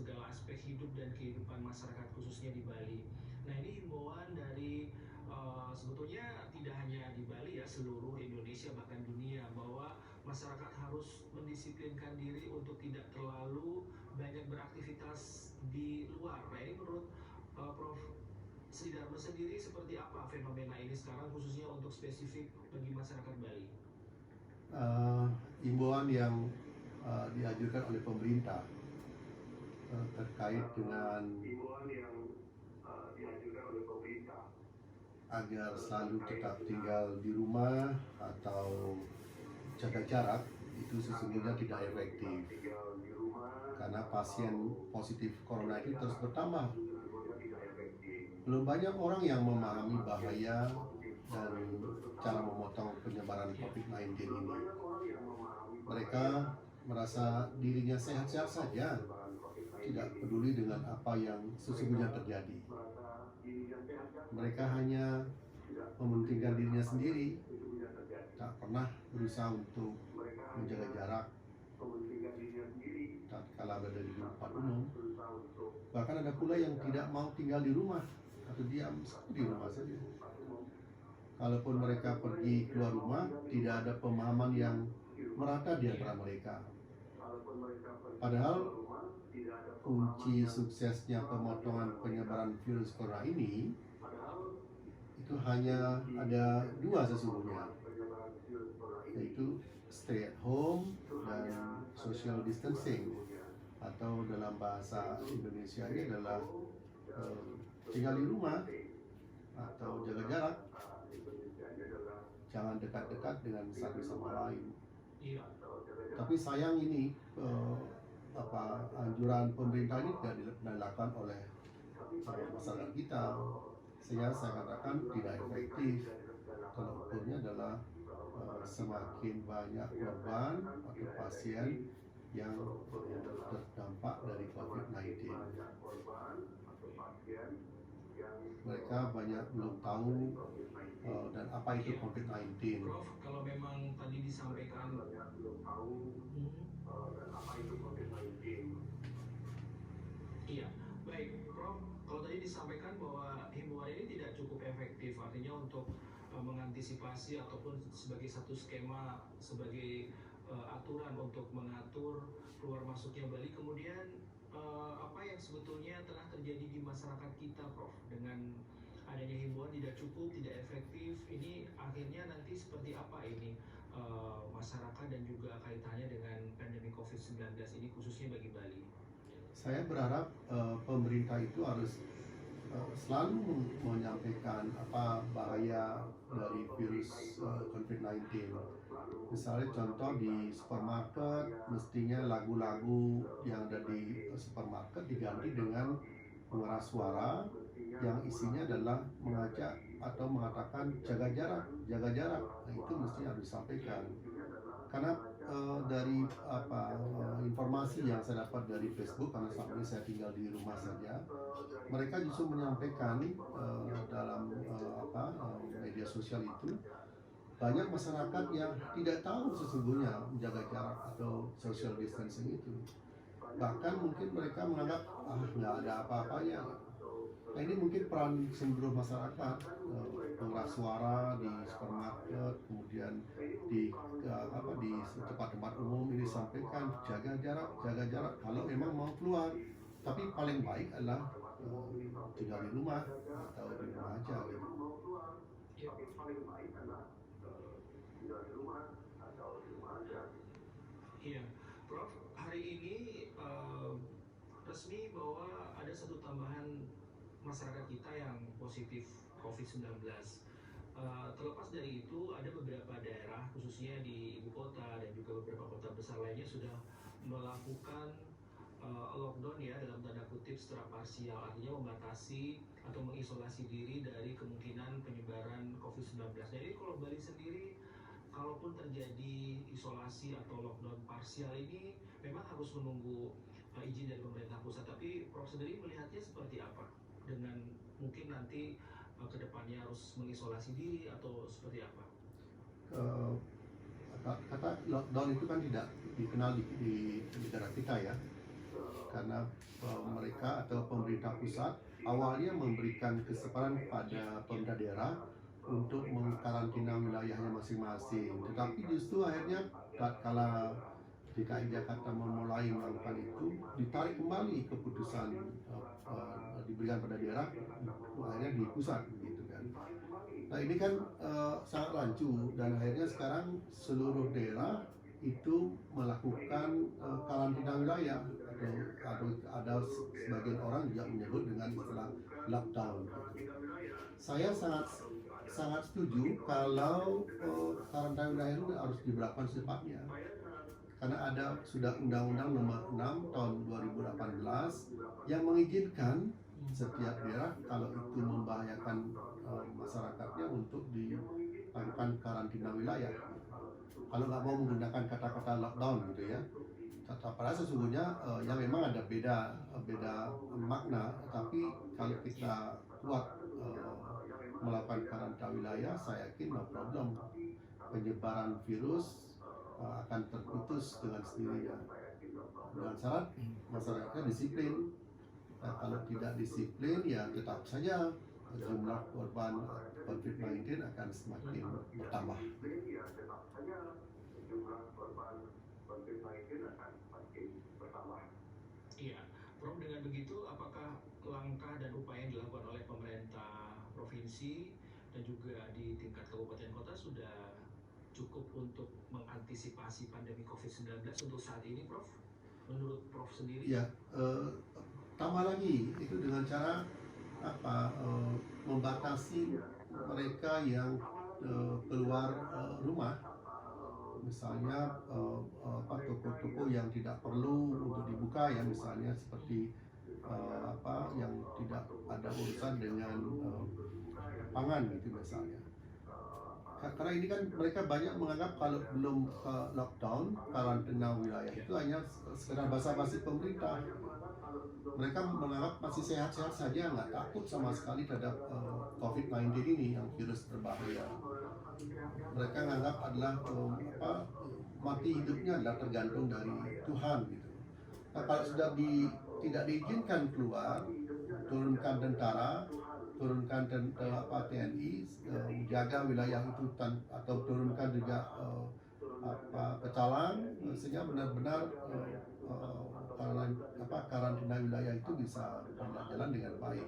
segala aspek hidup dan kehidupan masyarakat khususnya di Bali. Nah, ini himbauan dari sebetulnya tidak hanya di Bali ya, seluruh Indonesia bahkan dunia, bahwa masyarakat harus mendisiplinkan diri untuk tidak terlalu banyak beraktivitas di luar. Nah, ini menurut Prof. Sri Dharma sendiri seperti apa fenomena ini sekarang khususnya untuk spesifik bagi masyarakat Bali? Imbauan yang diajukan oleh pemerintah terkait dengan agar selalu tetap tinggal di rumah atau jaga jarak itu sesungguhnya tidak efektif karena pasien positif corona itu terus bertambah. Belum banyak orang yang memahami bahaya dan cara memotong penyebaran COVID-19 ini. Mereka merasa dirinya sehat-sehat saja, tidak peduli dengan apa yang sesungguhnya terjadi. Mereka hanya mementingkan dirinya sendiri, tak pernah berusaha untuk menjaga jarak tatkala berada di tempat umum. Bahkan ada pula yang tidak mau tinggal di rumah atau diam di rumah saja. Kalaupun mereka pergi keluar rumah, tidak ada pemahaman yang merata di antara mereka. Padahal kunci suksesnya pemotongan penyebaran virus corona ini itu hanya ada dua sesungguhnya, yaitu stay at home dan social distancing, atau dalam bahasa Indonesia ini adalah tinggal di rumah atau jaga jarak, jangan dekat-dekat dengan satu sama lain. Tapi sayang ini anjuran pemerintah ini tidak dilakukan oleh masyarakat kita, sehingga saya katakan tidak efektif. Kalau ukurnya adalah semakin banyak korban atau pasien yang terdampak dari COVID-19. Mereka banyak belum tahu dan apa itu COVID-19. Prof, kalau memang tadi disampaikan iya, baik Prof, kalau tadi disampaikan bahwa himbauan ini tidak cukup efektif, artinya untuk mengantisipasi ataupun sebagai satu skema, sebagai aturan untuk mengatur keluar masuknya Bali. Kemudian apa yang sebetulnya tengah terjadi di masyarakat kita, Prof, dengan adanya himbauan tidak cukup, tidak efektif, ini akhirnya nanti seperti apa ini masyarakat dan juga kaitannya dengan pandemi COVID-19 ini khususnya bagi Bali? Saya berharap pemerintah itu harus selalu menyampaikan apa bahaya dari virus COVID-19. Misalnya contoh di supermarket, mestinya lagu-lagu yang ada di supermarket diganti dengan pengeras suara yang isinya adalah mengajak atau mengatakan jaga jarak, jaga jarak. Nah, itu mesti harus disampaikan. Karena dari informasi yang saya dapat dari Facebook, karena saat ini saya tinggal di rumah saja, mereka justru menyampaikan dalam media sosial itu banyak masyarakat yang tidak tahu sesungguhnya menjaga jarak atau social distancing itu. Bahkan mungkin mereka menganggap nggak ada apa-apanya. Nah, ini mungkin peran seluruh masyarakat, pengeras suara di supermarket, kemudian di tempat-tempat umum ini sampaikan jaga jarak kalau memang mau keluar. Tapi paling baik adalah tinggal di rumah atau di rumah aja gitu. Iya, Prof, hari ini resmi bahwa ada satu tambahan masyarakat kita yang positif COVID-19. Terlepas dari itu, ada beberapa daerah, khususnya di ibu kota dan juga beberapa kota besar lainnya sudah melakukan lockdown ya, dalam tanda kutip secara parsial, artinya membatasi atau mengisolasi diri dari kemungkinan penyebaran COVID-19. Jadi kalau Bali sendiri, kalaupun terjadi isolasi atau lockdown parsial ini memang harus menunggu izin dari pemerintah pusat. Tapi Prof sendiri melihatnya seperti apa? Dengan mungkin nanti kedepannya harus mengisolasi diri atau seperti apa? Kata lockdown itu kan tidak dikenal di negara kita ya. karena mereka atau pemerintah pusat awalnya memberikan kesempatan kepada pemerintah daerah untuk mengkarantina wilayahnya masing-masing, tetapi justru akhirnya tatkala DKI Jakarta memulai melakukan itu, ditarik kembali keputusan diberikan pada daerah, akhirnya di pusat gitu kan. Nah ini kan sangat rancu, dan akhirnya sekarang seluruh daerah itu melakukan karantina wilayah, atau ada sebagian orang juga menyebut dengan istilah lockdown. Saya sangat setuju kalau karantina wilayah itu harus diberlakukan secepatnya, karena ada sudah Undang-Undang Nomor 6 Tahun 2018 yang mengizinkan setiap daerah kalau itu membahayakan masyarakatnya untuk dilakukan karantina wilayah. Kalau nggak mau menggunakan kata-kata lockdown gitu ya. Padahal sesungguhnya yang memang ada beda makna, tapi kalau kita kuat melakukan karantina wilayah, saya yakin no problem, penyebaran virus akan terputus dengan sendirinya, dengan syarat masyarakatnya disiplin. Nah, kalau tidak disiplin ya tetap saja jumlah korban COVID-19 akan semakin bertambah. Iya, Prof, dengan begitu apakah langkah dan upaya yang dilakukan oleh pemerintah provinsi dan juga di tingkat kabupaten kota sudah cukup untuk mengantisipasi pandemi COVID-19 untuk saat ini, Prof? Menurut Prof sendiri? Ya, tambah lagi itu dengan cara membatasi mereka yang keluar rumah, misalnya toko-toko yang tidak perlu untuk dibuka ya, misalnya seperti yang tidak ada urusan dengan pangan gitu misalnya. Karena ini kan mereka banyak menganggap kalau belum lockdown, karantina wilayah itu hanya sekedar basa-basi pemerintah. Mereka menganggap masih sehat-sehat saja, nggak takut sama sekali terhadap COVID-19 ini yang virus berbahaya. Mereka menganggap adalah mati hidupnya adalah tergantung dari Tuhan gitu. Nah kalau sudah tidak diizinkan keluar, turunkan tentara, turunkan TNI, jaga wilayah itu, atau turunkan juga pecalang, sehingga benar-benar karantina wilayah itu bisa berjalan dengan baik.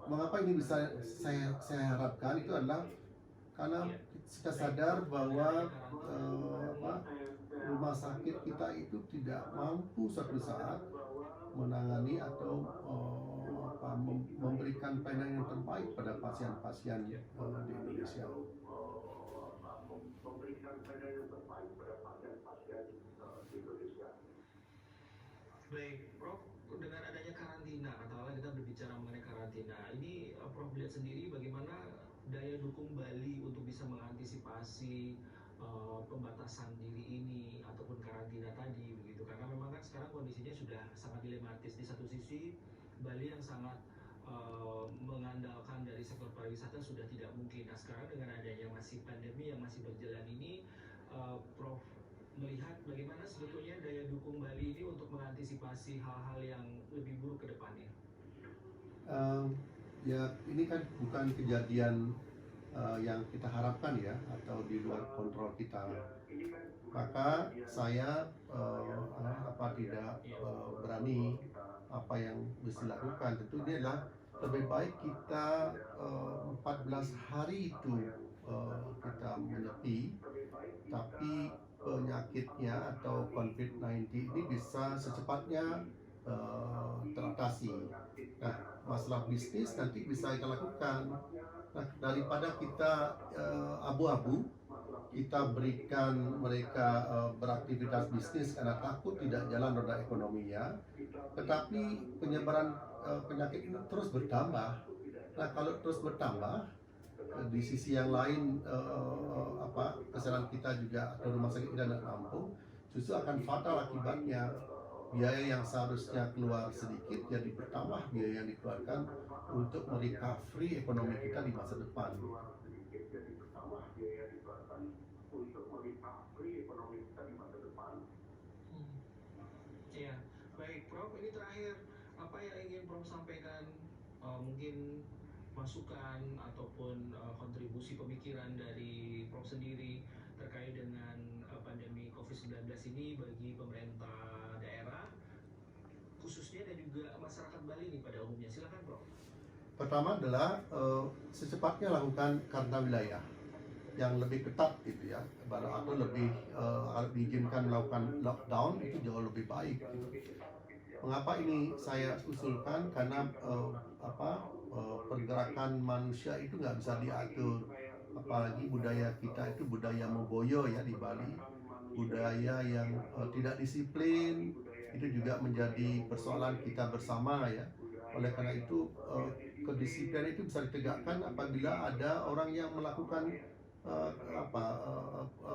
Mengapa ini bisa saya harapkan itu adalah karena kita sadar bahwa rumah sakit kita itu tidak mampu suatu saat menangani atau memberikan pelayanan yang terbaik pada pasien-pasien di Indonesia. Baik, Prof, dengan adanya karantina, katakanlah kita berbicara mengenai karantina, ini Prof lihat sendiri bagaimana daya dukung Bali untuk bisa mengantisipasi pembatasan diri ini ataupun karantina tadi begitu, karena memang kan sekarang kondisinya sudah sangat dilematis. Di satu sisi Bali yang sangat mengandalkan dari sektor pariwisata sudah tidak mungkin. Nah sekarang dengan adanya masih pandemi yang masih berjalan ini, Prof melihat bagaimana sebetulnya daya dukung Bali ini untuk mengantisipasi hal-hal yang lebih buruk ke depannya? Ya ini kan bukan kejadian yang kita harapkan ya, atau di luar kontrol kita. Maka saya tidak berani apa yang mesti dilakukan. Tentu ini adalah lebih baik kita 14 hari itu kita menepi, tapi penyakitnya atau COVID-19 ini bisa secepatnya teratasi. Nah, masalah bisnis nanti bisa kita lakukan. Nah, daripada kita abu-abu, kita berikan mereka beraktivitas bisnis karena takut tidak jalan roda ekonominya, tetapi penyebaran penyakit ini terus bertambah. Nah, kalau terus bertambah, di sisi yang lain kesalahan kita juga atau rumah sakit kita tidak mampu, justru akan fatal akibatnya. Biaya yang seharusnya keluar sedikit jadi bertambah biaya yang dikeluarkan untuk merecovery ekonomi kita di masa depan. apa yang ingin Prof sampaikan, mungkin masukan ataupun kontribusi pemikiran dari Prof sendiri terkait dengan pandemi COVID-19 ini bagi pemerintah daerah khususnya dan juga masyarakat Bali nih pada umumnya. Silakan Prof. Pertama adalah secepatnya lakukan karantina wilayah yang lebih ketat gitu ya, atau lebih diizinkan melakukan lockdown itu jauh lebih baik. Mengapa ini saya usulkan? Karena pergerakan manusia itu nggak bisa diatur, apalagi budaya kita itu budaya memboyo ya di Bali, budaya yang tidak disiplin, itu juga menjadi persoalan kita bersama ya. Oleh karena itu kedisiplinan itu bisa ditegakkan apabila ada orang yang melakukan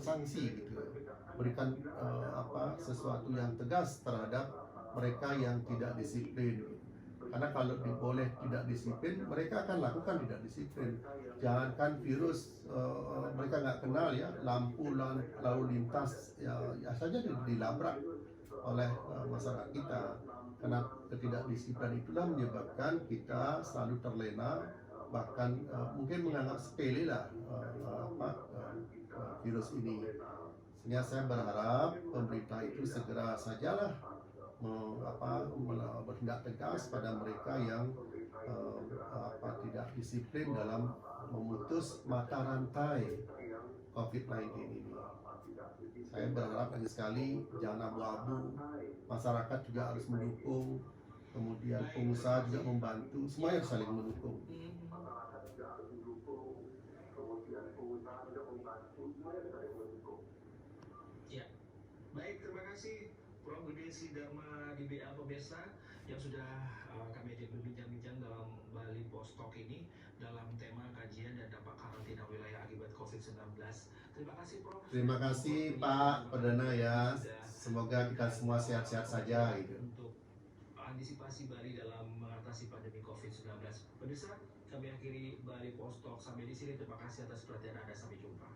sanksi gitu, berikan sesuatu yang tegas terhadap mereka yang tidak disiplin. Karena kalau boleh tidak disiplin, mereka akan lakukan tidak disiplin. Jangankan virus mereka nggak kenal ya, lampu lalu lintas ya saja dilabrak oleh masyarakat kita. Karena ketidakdisiplinan itulah menyebabkan kita selalu terlena, bahkan mungkin menganggap sepele lah virus ini. Sehingga saya berharap pemerintah itu segera sajalah bertindak tegas pada mereka yang tidak disiplin dalam memutus mata rantai COVID-19 ini. Saya berharap lagi sekali jangan abu-abu, masyarakat juga harus mendukung, kemudian pengusaha juga membantu, semuanya saling mendukung. Ya, baik, terima kasih Prof. Budi Dharma di BA Pemirsa yang sudah kami ajak berbincang-bincang dalam Bali Post Talk ini dalam tema kajian dan dampak karantina wilayah akibat COVID-19. Terima kasih Prof. Terima kasih Pak Perdana ya. Semoga kita semua sehat-sehat saja gitu. Untuk antisipasi Bali dalam mengatasi pandemi COVID-19. Pemirsa, kami akhiri Bali Post Talk sampai di sini. Terima kasih atas perhatian Anda. Sampai jumpa.